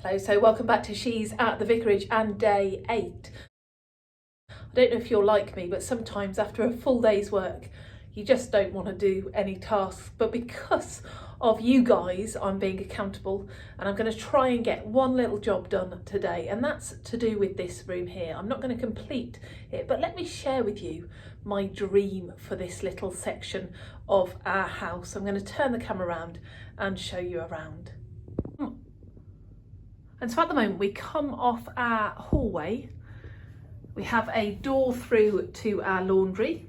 Hello, so welcome back to She's at the Vicarage and day 8. I don't know if you're like me, but sometimes after a full day's work, you just don't want to do any tasks. But because of you guys, I'm being accountable and I'm going to try and get one little job done today. And that's to do with this room here. I'm not going to complete it, but let me share with you my dream for this little section of our house. I'm going to turn the camera around and show you around. And so at the moment we come off our hallway, we have a door through to our laundry,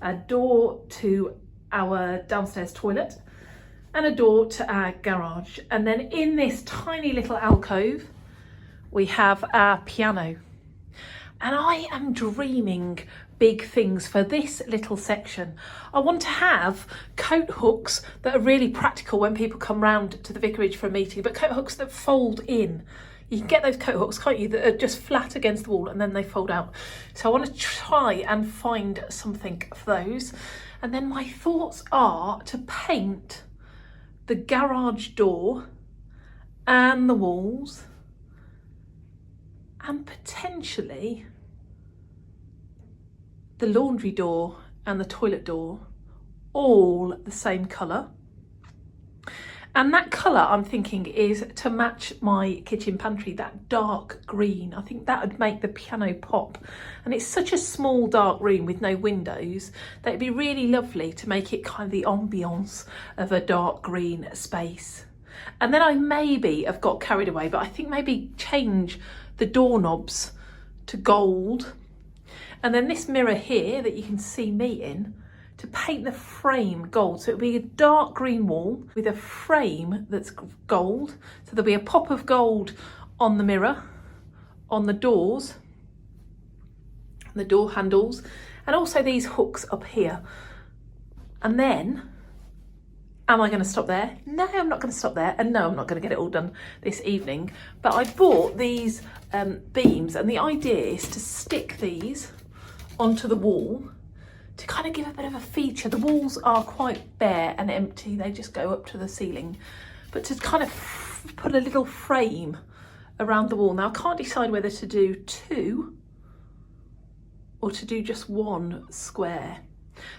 a door to our downstairs toilet and a door to our garage. And then in this tiny little alcove, we have our piano. And I am dreaming big things for this little section. I want to have coat hooks that are really practical when people come round to the vicarage for a meeting, but coat hooks that fold in. You can get those coat hooks, can't you, that are just flat against the wall and then they fold out. So I want to try and find something for those. And then my thoughts are to paint the garage door and the walls and potentially the laundry door and the toilet door all the same colour. And that colour I'm thinking is to match my kitchen pantry, that dark green. I think that would make the piano pop. And it's such a small dark room with no windows that it'd be really lovely to make it kind of the ambience of a dark green space. And then I maybe have got carried away, but I think maybe change the doorknobs to gold. And then this mirror here that you can see me in, to paint the frame gold. So it'll be a dark green wall with a frame that's gold. So there'll be a pop of gold on the mirror, on the doors, the door handles, and also these hooks up here. And then, am I going to stop there? No, I'm not going to stop there. And no, I'm not going to get it all done this evening. But I bought these beams, and the idea is to stick these onto the wall to kind of give a bit of a feature. The walls are quite bare and empty, they just go up to the ceiling, but to kind of put a little frame around the wall. Now I can't decide whether to do 2 or to do just 1 square.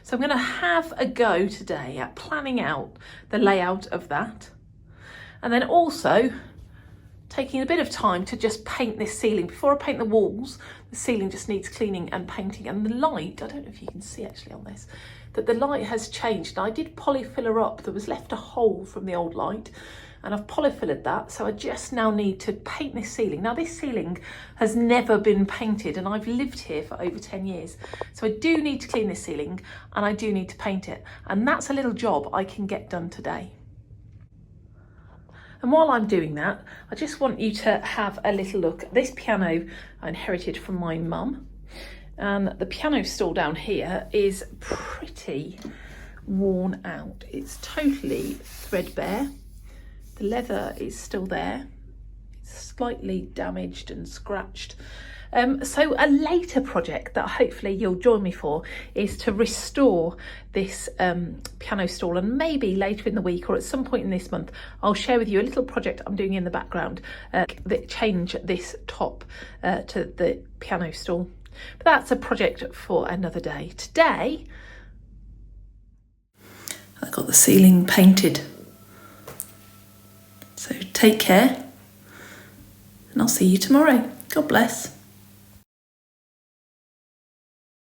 So I'm going to have a go today at planning out the layout of that, and then also taking a bit of time to just paint this ceiling. Before I paint the walls, the ceiling just needs cleaning and painting. And the light, I don't know if you can see actually on this, that the light has changed. And I did polyfiller up, there was left a hole from the old light, and I've polyfillered that. So I just now need to paint this ceiling. Now this ceiling has never been painted and I've lived here for over 10 years. So I do need to clean this ceiling and I do need to paint it. And that's a little job I can get done today. And while I'm doing that, I just want you to have a little look. This piano I inherited from my mum, and the piano stool down here is pretty worn out. It's totally threadbare. The leather is still there. It's slightly damaged and scratched. So a later project that hopefully you'll join me for is to restore this piano stool, and maybe later in the week or at some point in this month I'll share with you a little project I'm doing in the background that change this top to the piano stool. But that's a project for another day. Today I got the ceiling painted. So take care and I'll see you tomorrow. God bless.